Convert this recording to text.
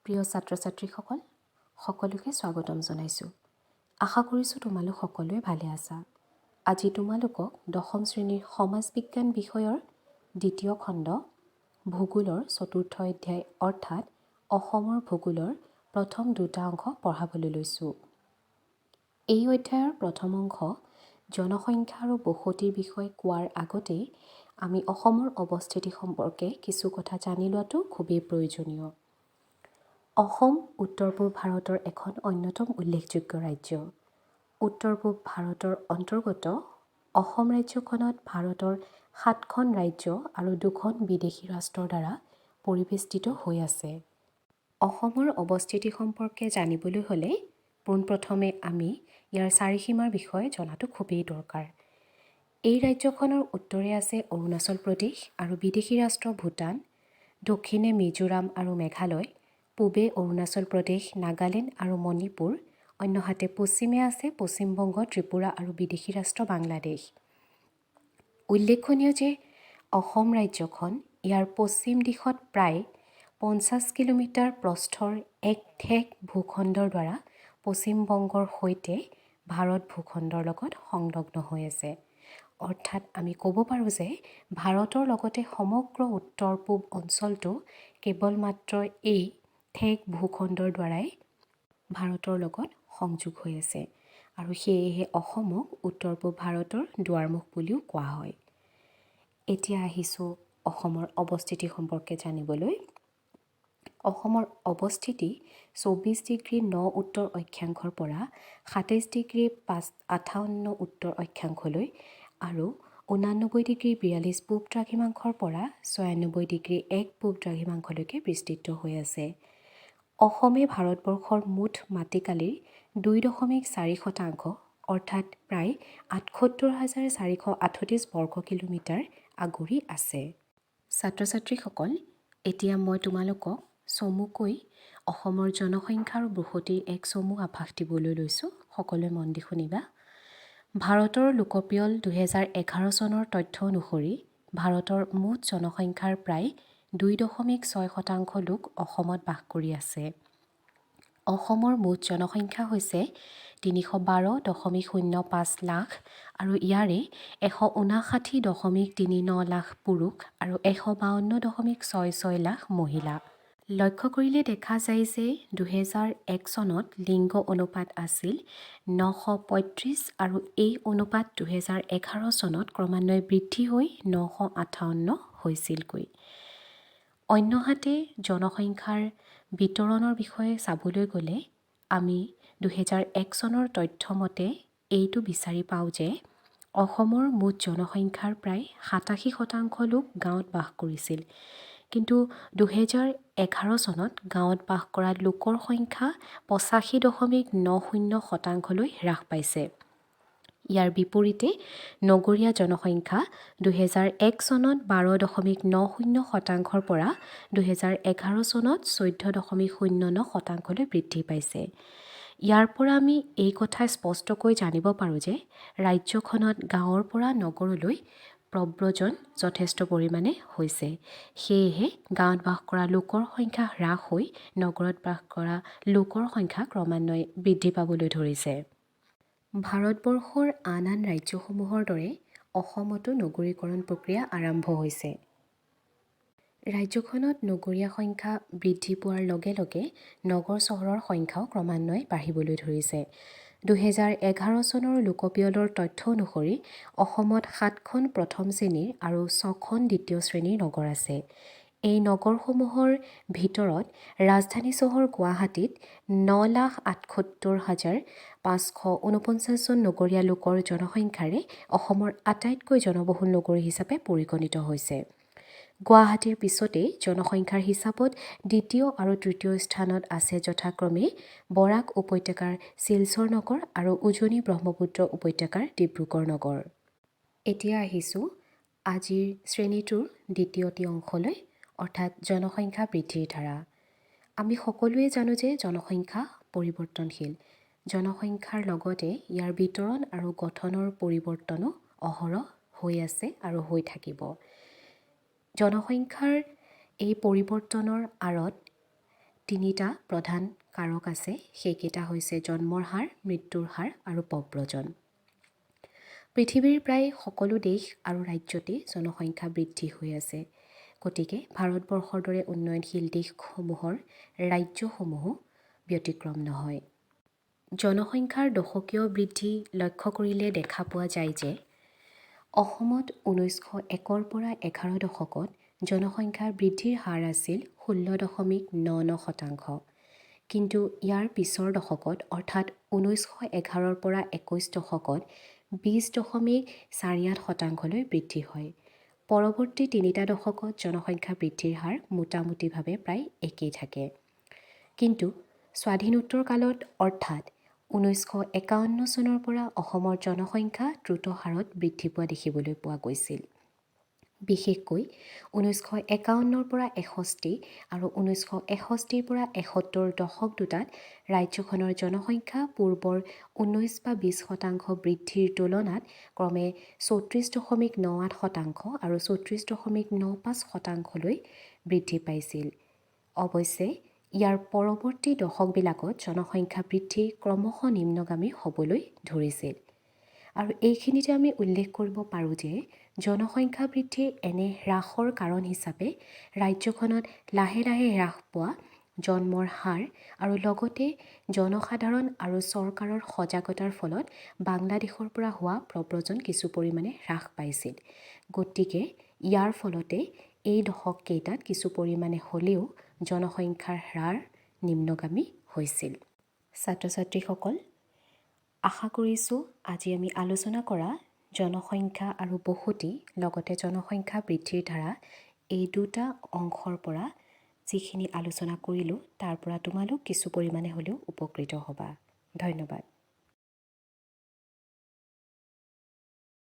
প্ৰিয় ছাত্ৰ-ছাত্ৰীসকল, সকলোকে স্বাগতম জনাইছোঁ। আশা কৰিছোঁ তোমালোক সকলোৱে ভালে আছা। আজি তোমালোকক দশম শ্ৰেণীৰ সমাজ বিজ্ঞান বিষয়ৰ দ্বিতীয় খণ্ড ভূগোলৰ চতুৰ্থ অধ্যায় অৰ্থাৎ অসমৰ ভূগোলৰ প্ৰথম দুটা অংশ পঢ়াবলৈ লৈছোঁ। এই অধ্যায়ৰ প্ৰথম অংশ জনসংখ্যা আৰু বসতিৰ বিষয়ে কোৱাৰ আগতেই আমি অসমৰ অৱস্থিতি সম্পৰ্কে কিছু কথা জানি লোৱাটো খুবেই প্ৰয়োজনীয়। অসম উত্তৰ-পূব ভাৰতৰ এখন অন্যতম উল্লেখযোগ্য ৰাজ্য। উত্তৰ-পূব ভাৰতৰ অন্তৰ্গত অসম ৰাজ্যখনত ভাৰতৰ 7খন ৰাজ্য আৰু 2খন বিদেশী ৰাষ্ট্ৰৰ দ্বাৰা পৰিবেষ্টিত হৈ আছে। অসমৰ অৱস্থিতি সম্পৰ্কে জানিবলৈ হ'লে পোনপ্ৰথমে আমি ইয়াৰ চাৰিসীমাৰ বিষয়ে জনাটো খুবেই দৰকাৰ। এই ৰাজ্যখনৰ উত্তৰে আছে অৰুণাচল প্ৰদেশ আৰু বিদেশী ৰাষ্ট্ৰ ভূটান, দক্ষিণে মিজোৰাম আৰু মেঘালয়, পূবে অৰুণাচল প্ৰদেশ, নাগালেণ্ড আৰু মণিপুৰ, অন্যহাতে পশ্চিমে আছে পশ্চিমবংগ, ত্ৰিপুৰা আৰু বিদেশী ৰাষ্ট্ৰ বাংলাদেশ। উল্লেখনীয় যে অসম ৰাজ্যখন ইয়াৰ পশ্চিম দিশত প্ৰায় 50 কিলোমিটাৰ প্ৰস্থৰ এক ঠেক ভূখণ্ডৰ দ্বাৰা পশ্চিমবংগৰ সৈতে ভাৰত ভূখণ্ডৰ লগত সংলগ্ন হৈ আছে। অৰ্থাৎ আমি ক'ব পাৰোঁ যে ভাৰতৰ লগতে সমগ্ৰ উত্তৰ-পূব অঞ্চলটো কেৱল মাত্ৰ এই ঠেক ভূখণ্ডৰ দ্বাৰাই ভাৰতৰ লগত সংযোগ হৈ আছে আৰু সেয়েহে অসমক উত্তৰ-পূব ভাৰতৰ দুৱাৰমুখ বুলিও কোৱা হয়। এতিয়া আহিছোঁ অসমৰ অৱস্থিতি সম্পৰ্কে জানিবলৈ। অসমৰ অৱস্থিতি 24 ডিগ্ৰী 9 উত্তৰ অক্ষাংশৰ পৰা 27 ডিগ্ৰী 58 উত্তৰ অক্ষাংশলৈ আৰু 89 ডিগ্ৰী 42 পূব দ্ৰাঘিমাংশৰ পৰা 96 ডিগ্ৰী 1 পূব দ্ৰাঘিমাংশলৈকে বিস্তৃত হৈ আছে। অসমে ভাৰতবৰ্ষৰ মুঠ মাটিকালিৰ 2.4% অৰ্থাৎ প্ৰায় 78,438 বৰ্গ কিলোমিটাৰ আগুৰি আছে। ছাত্ৰ-ছাত্ৰীসকল, এতিয়া মই তোমালোকক চমুকৈ অসমৰ জনসংখ্যা আৰু বসতিৰ এক চমু আভাস দিবলৈ লৈছোঁ। সকলোৱে মন দি শুনিবা। ভাৰতৰ লোকপিয়ল 2011 চনৰ তথ্য অনুসৰি ভাৰতৰ মুঠ জনসংখ্যাৰ প্ৰায় 2.6% লোক অসমত বাস কৰি আছে। অসমৰ মুঠ জনসংখ্যা হৈছে 312.05 লাখ আৰু ইয়াৰে 159.39 লাখ পুৰুষ আৰু 152.66 লাখ মহিলা। লক্ষ্য কৰিলে দেখা যায় যে 2001 চনত লিংগ অনুপাত আছিল 935 আৰু এই অনুপাত 2011 চনত ক্ৰমান্বয়ে বৃদ্ধি হৈ 958 হৈছিলগৈ। অন্যহাতে জনসংখ্যাৰ বিতৰণৰ বিষয়ে চাবলৈ গ'লে আমি 2001 চনৰ তথ্য মতে এইটো বিচাৰি পাওঁ যে অসমৰ মুঠ জনসংখ্যাৰ প্ৰায় 87% লোক গাঁৱত বাস কৰিছিল। কিন্তু 2011 চনত গাঁৱত বাস কৰা লোকৰ সংখ্যা 85.90% হ্ৰাস পাইছে। ইয়াৰ বিপৰীতে নগৰীয়া জনসংখ্যা 2001 চনত 12.90%ৰ পৰা 2011 চনত 14.09%লৈ বৃদ্ধি পাইছে। ইয়াৰ পৰা আমি এই কথা স্পষ্টকৈ জানিব পাৰোঁ যে ৰাজ্যখনত গাঁৱৰ পৰা নগৰলৈ প্ৰব্ৰজন যথেষ্ট পৰিমাণে হৈছে। সেয়েহে গাঁৱত বাস কৰা লোকৰ সংখ্যা হ্ৰাস হৈ নগৰত বাস কৰা লোকৰ সংখ্যা ক্ৰমান্বয়ে বৃদ্ধি পাবলৈ ধৰিছে। ভাৰতবৰ্ষৰ আন আন ৰাজ্যসমূহৰ দৰে অসমতো নগৰীকৰণ প্ৰক্ৰিয়া আৰম্ভ হৈছে। ৰাজ্যখনত নগৰীয়া সংখ্যা বৃদ্ধি পোৱাৰ লগে লগে নগৰ চহৰৰ সংখ্যাও ক্ৰমান্বয়ে বাঢ়িবলৈ ধৰিছে। 2011 চনৰ লোকপিয়লৰ তথ্য অনুসৰি অসমত 7খন প্ৰথম শ্ৰেণীৰ আৰু 6খন দ্বিতীয় শ্ৰেণীৰ নগৰ আছে। এই নগৰসমূহৰ ভিতৰত ৰাজধানী চহৰ গুৱাহাটীত 9,78,549 জন নগৰীয়া লোকৰ জনসংখ্যাৰে অসমৰ আটাইতকৈ জনবহুল নগৰী হিচাপে পৰিগণিত হৈছে। গুৱাহাটীৰ পিছতেই জনসংখ্যাৰ হিচাপত দ্বিতীয় আৰু তৃতীয় স্থানত আছে যথাক্ৰমে বৰাক উপত্যকাৰ শিলচৰ নগৰ আৰু উজনি ব্ৰহ্মপুত্ৰ উপত্যকাৰ ডিব্ৰুগড় নগৰ। এতিয়া আহিছোঁ আজিৰ শ্ৰেণীটোৰ দ্বিতীয়টি অংশলৈ অৰ্থাৎ জনসংখ্যা বৃদ্ধিৰ ধাৰা। আমি সকলোৱে জানো যে জনসংখ্যা পৰিৱৰ্তনশীল। জনসংখ্যাৰ লগতে ইয়াৰ বিতৰণ আৰু গঠনৰ পৰিৱৰ্তনো অহৰহ হৈ আছে আৰু হৈ থাকিব। জনসংখ্যাৰ এই পৰিৱৰ্তনৰ আঁৰত তিনিটা প্ৰধান কাৰক আছে, সেইকেইটা হৈছে জন্মৰ হাৰ, মৃত্যুৰ হাৰ আৰু প্ৰব্ৰজন। পৃথিৱীৰ প্ৰায় সকলো দেশ আৰু ৰাজ্যতে জনসংখ্যা বৃদ্ধি হৈ আছে। গতিকে ভাৰতবৰ্ষৰ দৰে উন্নয়নশীল দেশসমূহৰ ৰাজ্যসমূহো ব্যতিক্ৰম নহয়। জনসংখ্যাৰ দশকীয় বৃদ্ধি লক্ষ্য কৰিলে দেখা পোৱা যায় যে অসমত 1901ৰ পৰা 11 দশকত জনসংখ্যাৰ বৃদ্ধিৰ হাৰ আছিল 16.99%। কিন্তু ইয়াৰ পিছৰ দশকত অৰ্থাৎ 1911ৰ পৰা 21 দশকত 20.48% বৃদ্ধি হয়। পৰৱৰ্তী তিনিটা দশকত জনসংখ্যা বৃদ্ধিৰ হাৰ মোটামুটিভাৱে প্ৰায় একেই থাকে। কিন্তু স্বাধীনোত্তৰ কালত অৰ্থাৎ 1951 চনৰ পৰা অসমৰ জনসংখ্যা দ্ৰুত হাৰত বৃদ্ধি পোৱা দেখিবলৈ পোৱা গৈছিল। বিশেষকৈ 1951ৰ পৰা 61 আৰু 1961ৰ পৰা 71 দশক দুটাত ৰাজ্যখনৰ জনসংখ্যা পূৰ্বৰ 19 বা 20% বৃদ্ধিৰ তুলনাত ক্ৰমে 34.98% আৰু 34.95%লৈ বৃদ্ধি পাইছিল। অৱশ্যে ইয়াৰ পৰৱৰ্তী দশকবিলাকত জনসংখ্যা বৃদ্ধি ক্ৰমশ নিম্নগামী হ'বলৈ ধৰিছিল। আৰু এইখিনিতে আমি উল্লেখ কৰিব পাৰোঁ যে জনসংখ্যা বৃদ্ধিৰ এনে হ্ৰাসৰ কাৰণ হিচাপে ৰাজ্যখনত লাহে লাহে হ্ৰাস পোৱা জন্মৰ হাৰ আৰু লগতে জনসাধাৰণ আৰু চৰকাৰৰ সজাগতাৰ ফলত বাংলাদেশৰ পৰা হোৱা প্ৰব্ৰজন কিছু পৰিমাণে হ্ৰাস পাইছিল। গতিকে ইয়াৰ ফলতে এই দশককেইটাত কিছু পৰিমাণে হ'লেও জনসংখ্যাৰ হাৰ নিম্নগামী হৈছিল। ছাত্ৰ ছাত্ৰীসকল, আশা কৰিছোঁ আজি আমি আলোচনা কৰা জনসংখ্যা আৰু বসতি লগতে জনসংখ্যা বৃদ্ধিৰ ধাৰা এই দুটা অংশৰ পৰা যিখিনি আলোচনা কৰিলোঁ তাৰ পৰা তোমালোক কিছু পৰিমাণে হ'লেও উপকৃত হ'বা। ধন্যবাদ।